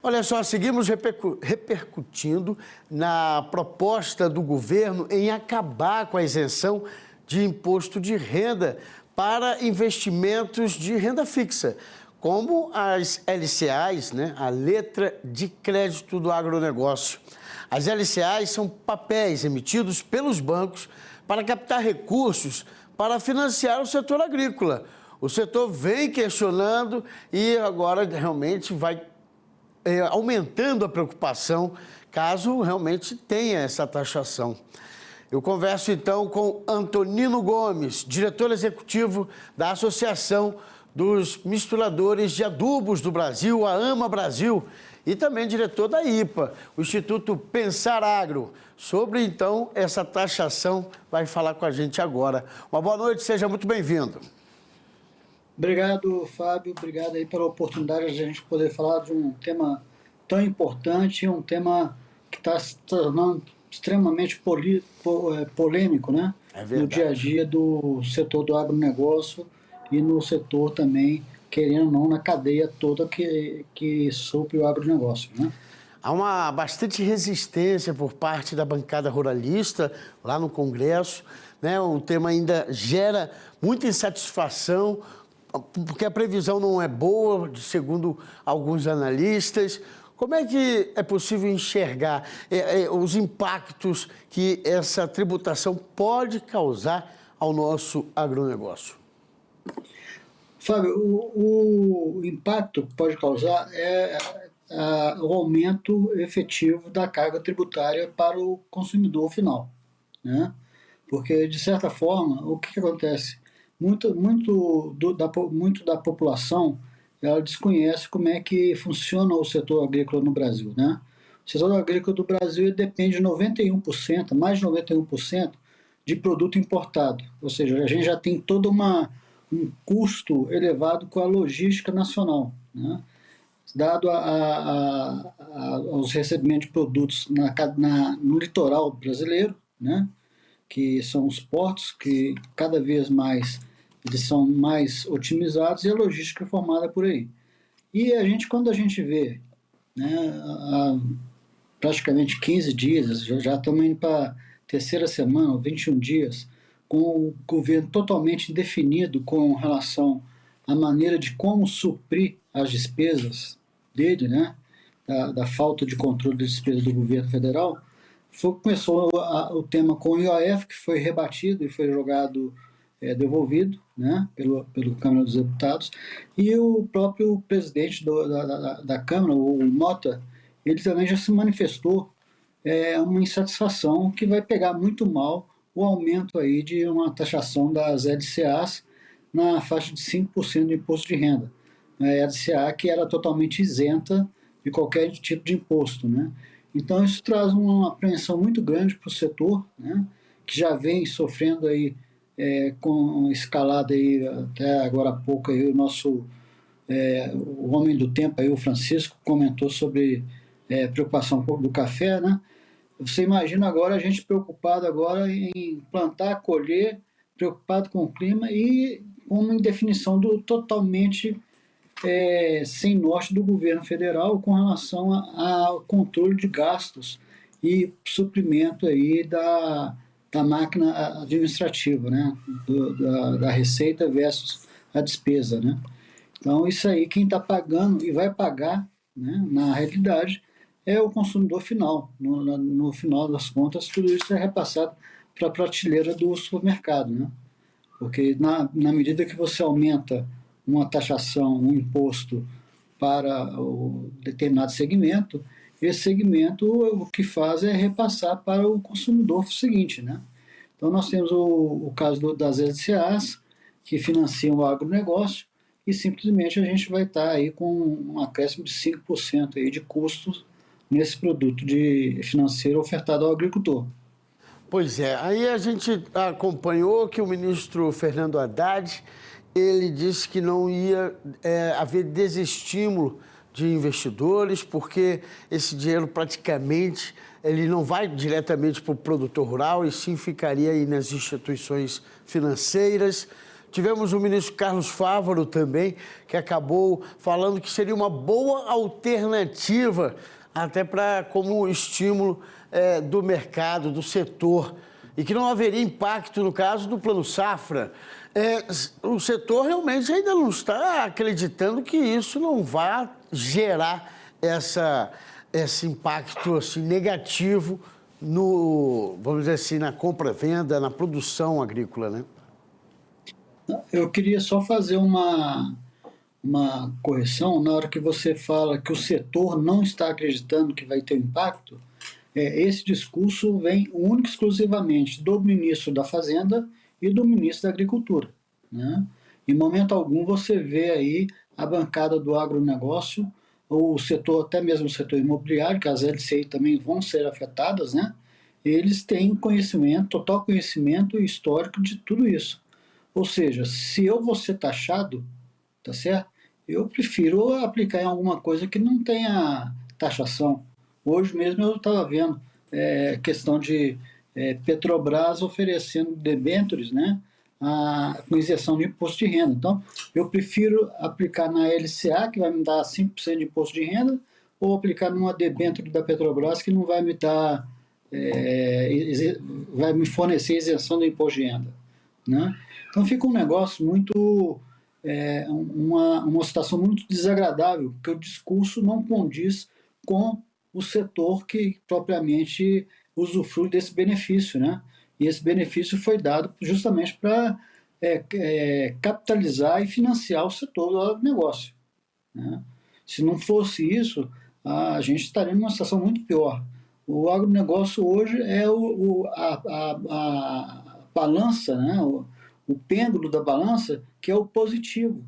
Olha só, seguimos repercutindo na proposta do governo em acabar com a isenção de imposto de renda para investimentos de renda fixa, como as LCAs, né? A letra de crédito do agronegócio. As LCAs são papéis emitidos pelos bancos para captar recursos para financiar o setor agrícola. O setor vem questionando e agora realmente vai aumentando a preocupação caso realmente tenha essa taxação. Eu converso então com Antonino Gomes, diretor executivo da Associação dos Misturadores de Adubos do Brasil, a AMA Brasil, e também diretor da IPA, o Instituto Pensar Agro. Sobre então essa taxação, vai falar com a gente agora. Uma boa noite, seja muito bem-vindo. Obrigado, Fábio. Obrigado aí pela oportunidade de a gente poder falar de um tema tão importante, um tema que está se tornando extremamente polêmico, né? No dia a dia do setor do agronegócio e no setor também, querendo ou não, na cadeia toda que supre o agronegócio, né? Há uma bastante resistência por parte da bancada ruralista lá no Congresso, né? O tema ainda gera muita insatisfação, porque a previsão não é boa, segundo alguns analistas. Como é que é possível enxergar os impactos que essa tributação pode causar ao nosso agronegócio? Fábio, o impacto que pode causar é o aumento efetivo da carga tributária para o consumidor final, né? Porque, de certa forma, o que acontece? Muito da população, ela desconhece como é que funciona o setor agrícola no Brasil, né? O setor agrícola do Brasil depende de 91%, mais de 91% de produto importado. Ou seja, a gente já tem todo um custo elevado com a logística nacional, né? Dado aos recebimentos de produtos no litoral brasileiro, né? Que são os portos, que cada vez mais eles são mais otimizados e a logística é formada por aí. E quando a gente vê, né, há praticamente 15 dias, já estamos indo para a terceira semana, 21 dias, com o governo totalmente indefinido com relação à maneira de como suprir as despesas dele, né, da falta de controle das despesas do governo federal. Começou o tema com o IOF, que foi rebatido e foi jogado, devolvido, né, pelo Câmara dos Deputados, e o próprio presidente da Câmara, o Mota, ele também já se manifestou uma insatisfação que vai pegar muito mal o aumento aí de uma taxação das LCAs na faixa de 5% do imposto de renda. A LCA que era totalmente isenta de qualquer tipo de imposto, né? Então isso traz uma apreensão muito grande para o setor, né, que já vem sofrendo aí com escalada aí até agora há pouco aí o homem do tempo aí, o Francisco, comentou sobre preocupação do café, né? Você imagina agora a gente preocupado agora em plantar, colher, preocupado com o clima e com uma indefinição totalmente sem norte do governo federal com relação ao controle de gastos e suprimento aí da máquina administrativa, né? Da receita versus a despesa, né? Então, isso aí, quem está pagando e vai pagar, né, na realidade, é o consumidor final. No final das contas, tudo isso é repassado para a prateleira do supermercado, né? Porque na medida que você aumenta uma taxação, um imposto para o determinado segmento, esse segmento o que faz é repassar para o consumidor seguinte, né? Então nós temos o caso das LCAs, que financiam o agronegócio, e simplesmente a gente vai estar aí com um acréscimo de 5% aí de custos nesse produto financeiro ofertado ao agricultor. Pois é, aí a gente acompanhou que o ministro Fernando Haddad, ele disse que não ia haver desestímulo de investidores, porque esse dinheiro praticamente ele não vai diretamente para o produtor rural, e sim ficaria aí nas instituições financeiras. Tivemos o ministro Carlos Fávaro também, que acabou falando que seria uma boa alternativa, até como estímulo do mercado, do setor, e que não haveria impacto no caso do Plano Safra. O setor realmente ainda não está acreditando que isso não vai gerar esse impacto assim, negativo vamos dizer assim, na compra-venda, na produção agrícola, né? Eu queria só fazer uma correção. Na hora que você fala que o setor não está acreditando que vai ter impacto, esse discurso vem único e exclusivamente do ministro da Fazenda e do ministro da Agricultura, né? Em momento algum você vê aí a bancada do agronegócio, ou o setor, até mesmo o setor imobiliário, que as LCI também vão ser afetadas, né? Eles têm conhecimento, total conhecimento histórico de tudo isso. Ou seja, se eu vou ser taxado, tá certo? Eu prefiro aplicar em alguma coisa que não tenha taxação. Hoje mesmo eu estava vendo questão de Petrobras oferecendo debêntures, né, com isenção de imposto de renda. Então, eu prefiro aplicar na LCA, que vai me dar 5% de imposto de renda, ou aplicar numa debênture da Petrobras, que não vai me dar, vai me fornecer isenção do imposto de renda, né? Então, fica um negócio muito... uma situação muito desagradável, porque o discurso não condiz com o setor que propriamente usufrui desse benefício, né? E esse benefício foi dado justamente para capitalizar e financiar o setor do agronegócio, né? Se não fosse isso, a gente estaria numa situação muito pior. O agronegócio hoje é a balança, né? O pêndulo da balança, que é o positivo.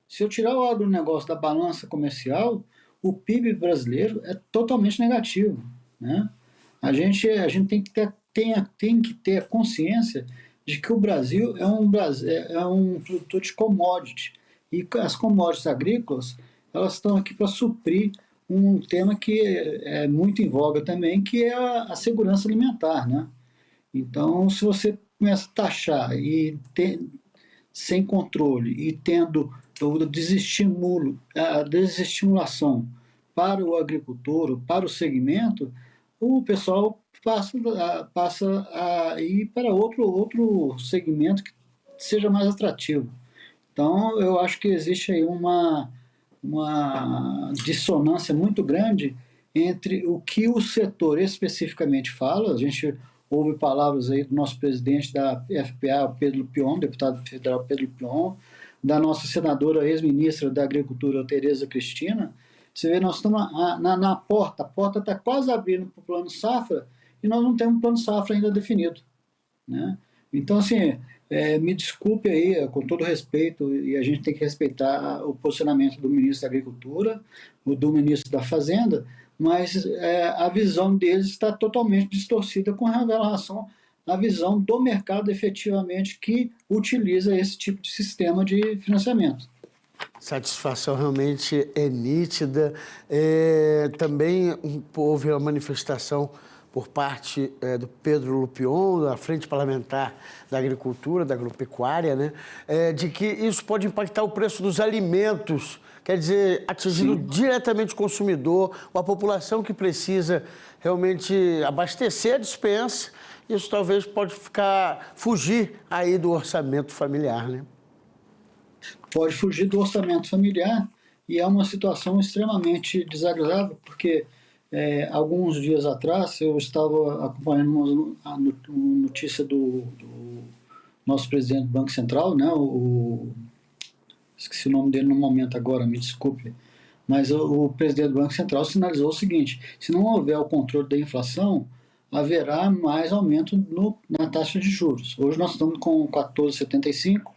Se eu tirar o agronegócio da balança comercial, o PIB brasileiro é totalmente negativo, né? A gente tem que ter a consciência de que o Brasil é um produtor de commodity. E as commodities agrícolas, elas estão aqui para suprir um tema que é muito em voga também, que é a segurança alimentar, né? Então, se você começa a taxar sem controle e tendo o a desestimulação para o agricultor, para o segmento, o pessoal passa a ir para outro segmento que seja mais atrativo. Então, eu acho que existe aí uma dissonância muito grande entre o que o setor especificamente fala. A gente ouve palavras aí do nosso presidente da FPA, Pedro Lupion, deputado federal Pedro Lupion, da nossa senadora ex-ministra da Agricultura, Tereza Cristina. Você vê, nós estamos na porta, a porta está quase abrindo para o Plano Safra e nós não temos um Plano Safra ainda definido, né? Então, assim, me desculpe aí, com todo respeito, e a gente tem que respeitar o posicionamento do ministro da Agricultura, o do ministro da Fazenda, mas a visão deles está totalmente distorcida com relação à visão do mercado efetivamente que utiliza esse tipo de sistema de financiamento. Satisfação realmente é nítida. Também houve a manifestação por parte do Pedro Lupion, da Frente Parlamentar da Agricultura, da Agropecuária, né, de que isso pode impactar o preço dos alimentos, quer dizer, atingindo diretamente o consumidor, ou a população que precisa realmente abastecer a despensa. Isso talvez pode fugir aí do orçamento familiar, né? Pode fugir do orçamento familiar e é uma situação extremamente desagradável, porque alguns dias atrás eu estava acompanhando uma notícia do nosso presidente do Banco Central, né, esqueci o nome dele no momento agora, me desculpe, mas o presidente do Banco Central sinalizou o seguinte: se não houver o controle da inflação, haverá mais aumento na taxa de juros. Hoje nós estamos com 14,75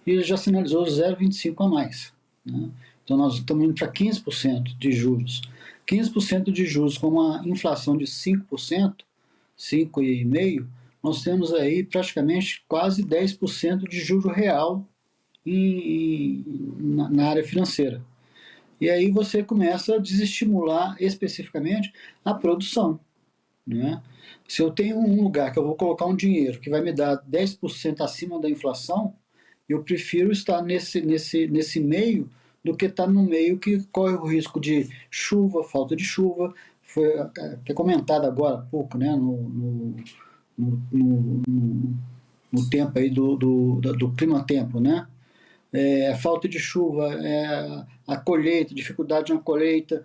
e ele já sinalizou 0,25 a mais, né? Então nós estamos indo para 15% de juros. 15% de juros com uma inflação de 5%, 5,5%, nós temos aí praticamente quase 10% de juro real na área financeira. E aí você começa a desestimular especificamente a produção, né? Se eu tenho um lugar que eu vou colocar um dinheiro que vai me dar 10% acima da inflação, Eu prefiro estar nesse meio do que estar no meio que corre o risco de chuva, falta de chuva. Foi até comentado agora há pouco, né, no, no, no, no tempo aí do clima-tempo, né? Falta de chuva, a colheita, dificuldade na colheita,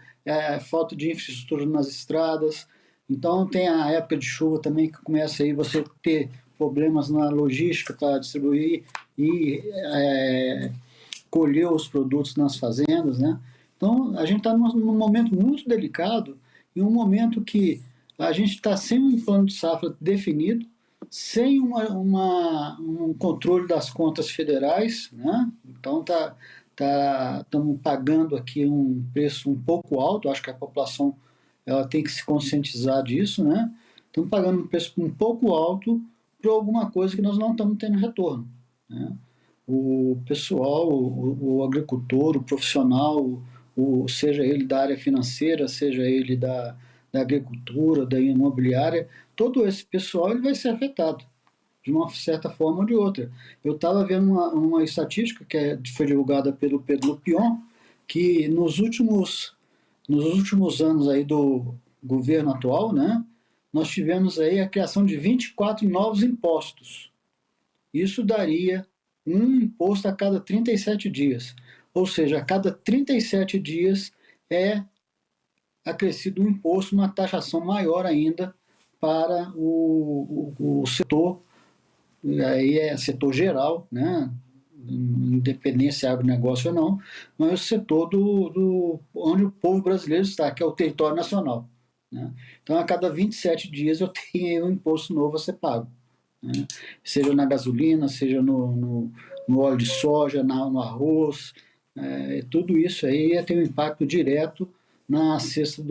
falta de infraestrutura nas estradas. Então tem a época de chuva também que começa aí você ter problemas na logística para distribuir e colher os produtos nas fazendas, né? Então a gente está num momento muito delicado e um momento que a gente está sem um plano de safra definido, sem um controle das contas federais, né? Então estamos pagando aqui um preço um pouco alto. Acho que a população ela tem que se conscientizar disso, né? Estamos pagando um preço um pouco alto por alguma coisa que nós não estamos tendo retorno, né? O pessoal, o agricultor, o profissional, seja ele da área financeira, seja ele da agricultura, da imobiliária, todo esse pessoal ele vai ser afetado de uma certa forma ou de outra. Eu estava vendo uma estatística que foi divulgada pelo Pedro Pion, que nos últimos anos aí do governo atual, né, nós tivemos aí a criação de 24 novos impostos. Isso daria um imposto a cada 37 dias. Ou seja, a cada 37 dias é acrescido um imposto, uma taxação maior ainda para o setor, aí é setor geral, né? Independente se é agronegócio ou não, mas o setor onde o povo brasileiro está, que é o território nacional, né? Então, a cada 27 dias eu tenho um imposto novo a ser pago, né? Seja na gasolina, seja no óleo de soja, no arroz, tudo isso aí tem um impacto direto na cesta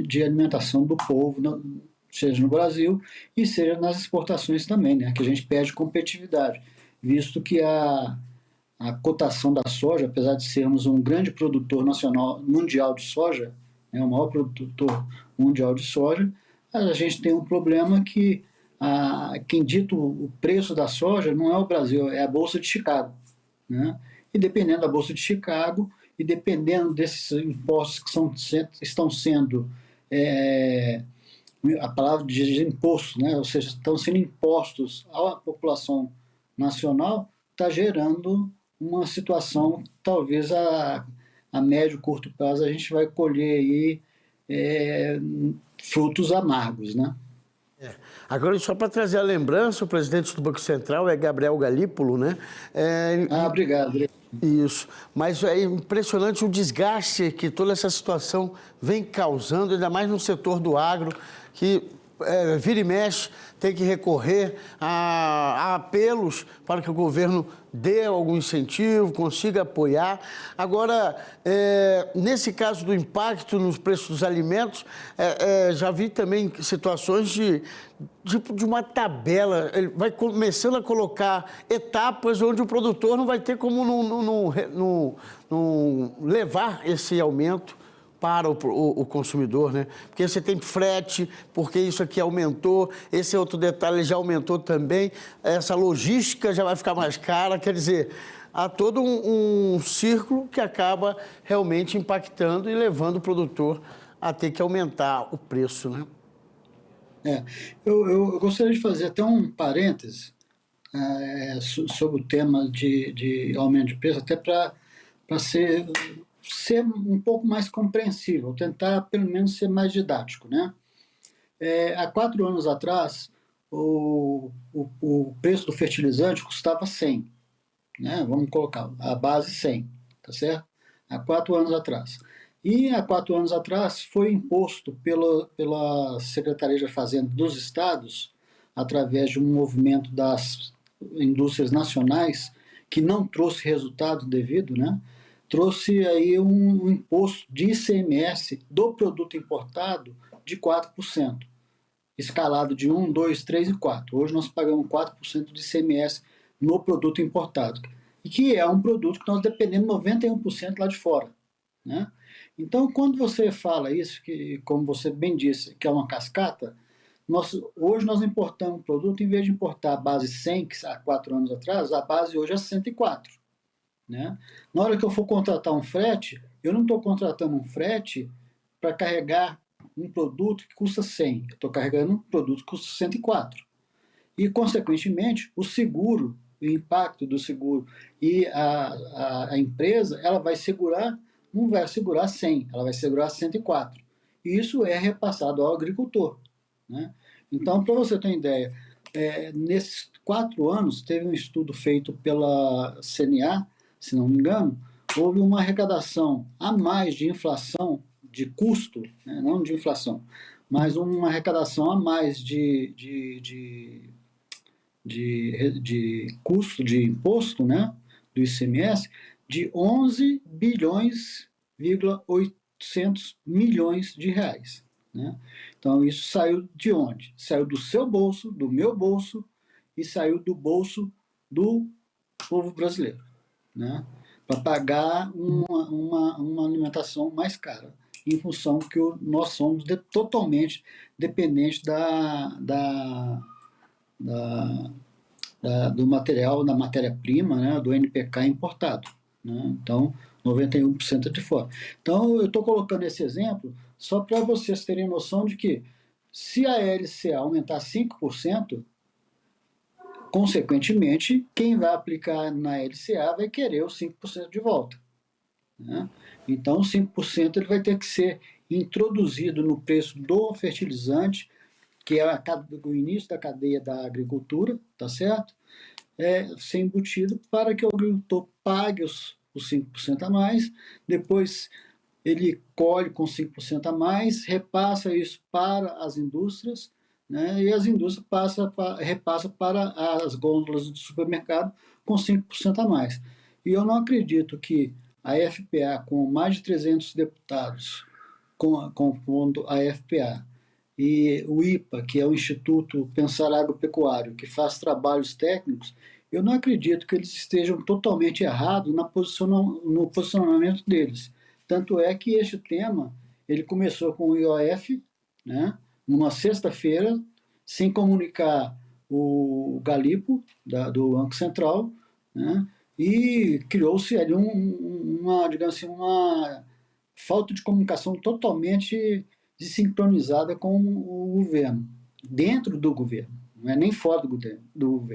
de alimentação do povo, seja no Brasil e seja nas exportações também, né, que a gente perde competitividade, visto que a cotação da soja, apesar de sermos um grande produtor nacional mundial de soja, né, o maior produtor mundial de soja, a gente tem um problema que quem dita o preço da soja não é o Brasil, é a Bolsa de Chicago, né? E dependendo da Bolsa de Chicago e dependendo desses impostos que estão sendo a palavra diz imposto, né? Ou seja, estão sendo impostos à população nacional, está gerando uma situação, talvez a médio e curto prazo a gente vai colher aí frutos amargos, né? Agora, só para trazer a lembrança, o presidente do Banco Central é Gabriel Galípolo, né? Obrigado. Isso, mas é impressionante o desgaste que toda essa situação vem causando, ainda mais no setor do agro, que vira e mexe, tem que recorrer a apelos para que o governo dê algum incentivo, consiga apoiar. Agora, nesse caso do impacto nos preços dos alimentos, já vi também situações de uma tabela, ele vai começando a colocar etapas onde o produtor não vai ter como não levar esse aumento para o consumidor, né? Porque você tem frete, porque isso aqui aumentou, esse outro detalhe já aumentou também, essa logística já vai ficar mais cara, quer dizer, há todo um círculo que acaba realmente impactando e levando o produtor a ter que aumentar o preço, né? Eu gostaria de fazer até um parêntese sobre o tema de aumento de preço, até para ser um pouco mais compreensível, tentar pelo menos ser mais didático, né? Há 4 anos atrás, o preço do fertilizante custava 100, né? Vamos colocar a base 100, tá certo? Há 4 anos atrás. E há 4 anos atrás foi imposto pela Secretaria de Fazenda dos estados, através de um movimento das indústrias nacionais, que não trouxe resultado devido, né? Trouxe aí um imposto de ICMS do produto importado de 4%, escalado de 1, 2, 3 e 4. Hoje nós pagamos 4% de ICMS no produto importado, e que é um produto que nós dependemos 91% lá de fora, né? Então, quando você fala isso, que, como você bem disse, que é uma cascata, Hoje nós importamos um produto, em vez de importar a base 100, que há 4 anos atrás, a base hoje é 104. Né? Na hora que eu for contratar um frete, eu não estou contratando um frete para carregar um produto que custa 100, eu estou carregando um produto que custa 104. E, consequentemente, o seguro, o impacto do seguro e a empresa, ela vai segurar, não vai segurar 100, ela vai segurar 104. E isso é repassado ao agricultor. Né? Então, para você ter uma ideia, nesses 4 anos, teve um estudo feito pela CNA, se não me engano, houve uma arrecadação a mais de inflação, de custo, né? Não de inflação, mas uma arrecadação a mais de custo de imposto, né, do ICMS, de 11 bilhões, 800 milhões de reais. Né? Então, isso saiu de onde? Saiu do seu bolso, do meu bolso, e saiu do bolso do povo brasileiro. Né? Para pagar uma alimentação mais cara, em função que nós somos totalmente dependentes do material, da matéria-prima, né, do NPK importado. Né? Então, 91% é de fora. Então, eu estou colocando esse exemplo só para vocês terem noção de que, se a LCA aumentar 5%, consequentemente, quem vai aplicar na LCA vai querer os 5% de volta. Né? Então, 5% ele vai ter que ser introduzido no preço do fertilizante, que é o início da cadeia da agricultura, tá certo? Ser embutido para que o agricultor pague os 5% a mais, depois ele colhe com 5% a mais, repassa isso para as indústrias, né? E as indústrias repassam para as gôndolas do supermercado com 5% a mais. E eu não acredito que a FPA, com mais de 300 deputados compondo a FPA, e o IPA, que é o Instituto Pensar Agropecuário, que faz trabalhos técnicos, eu não acredito que eles estejam totalmente errados no posicionamento deles. Tanto é que este tema ele começou com o IOF, né, numa sexta-feira, sem comunicar o Galipo, do Banco Central, né, e criou-se ali digamos assim, uma falta de comunicação totalmente desincronizada com o governo, dentro do governo, não é nem fora do governo,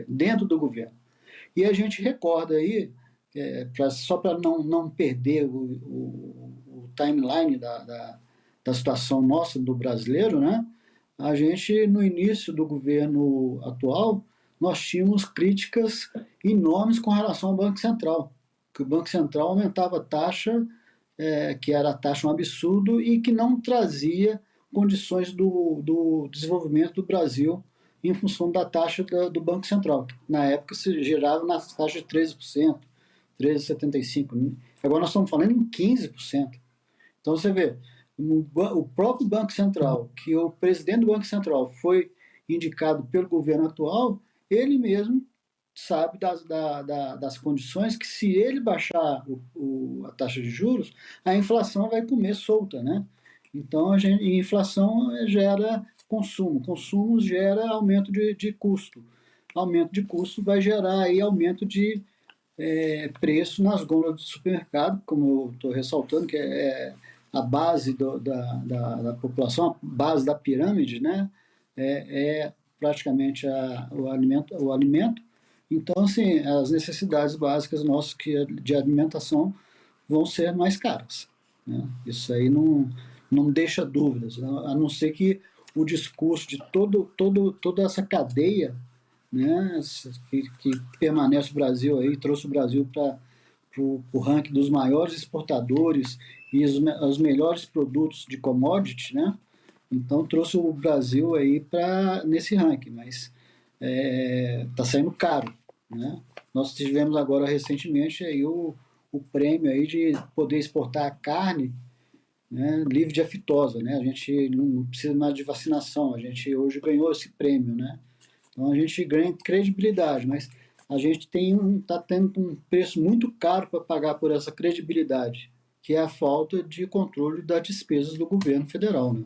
dentro do governo. E a gente recorda aí, só para não perder o timeline da situação nossa, do brasileiro, né? A gente, no início do governo atual, nós tínhamos críticas enormes com relação ao Banco Central, que o Banco Central aumentava a taxa, que era a taxa um absurdo e que não trazia condições do desenvolvimento do Brasil em função da taxa do Banco Central. Na época se girava na taxa de 13%, 13,75%. Agora nós estamos falando em 15%. Então você vê, o próprio Banco Central, que o presidente do Banco Central foi indicado pelo governo atual, ele mesmo sabe das condições que, se ele baixar a taxa de juros, a inflação vai comer solta, né? Então, a inflação gera consumo gera aumento de custo. Aumento de custo vai gerar aí aumento de preço nas gôndolas do supermercado, como eu estou ressaltando, que é a base da população, a base da pirâmide, né? Praticamente o alimento. Então, assim, as necessidades básicas nossas de alimentação vão ser mais caras. Né? Isso aí não deixa dúvidas, a não ser que o discurso de toda essa cadeia, né, que permanece o Brasil aí, trouxe o Brasil para o ranking dos maiores exportadores e os melhores produtos de commodity, né? Então trouxe o Brasil aí nesse ranking, mas está saindo caro, né? Nós tivemos agora recentemente aí o prêmio aí de poder exportar a carne, né, livre de aftosa, né? A gente não precisa mais de vacinação, a gente hoje ganhou esse prêmio, né? Então a gente ganha credibilidade, mas a gente está tendo um preço muito caro para pagar por essa credibilidade, que é a falta de controle das despesas do governo federal, né?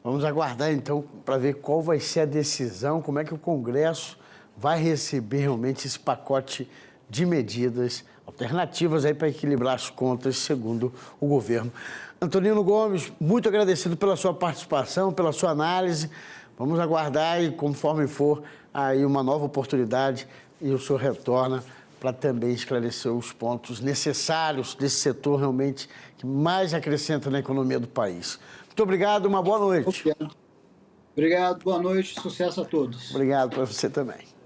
Vamos aguardar, então, para ver qual vai ser a decisão, como é que o Congresso vai receber realmente esse pacote de medidas alternativas aí para equilibrar as contas, segundo o governo. Antonino Gomes, muito agradecido pela sua participação, pela sua análise. Vamos aguardar e, conforme for aí uma nova oportunidade, e o senhor retorna para também esclarecer os pontos necessários desse setor realmente que mais acrescenta na economia do país. Muito obrigado, uma boa noite. Obrigado, boa noite, sucesso a todos. Obrigado para você também.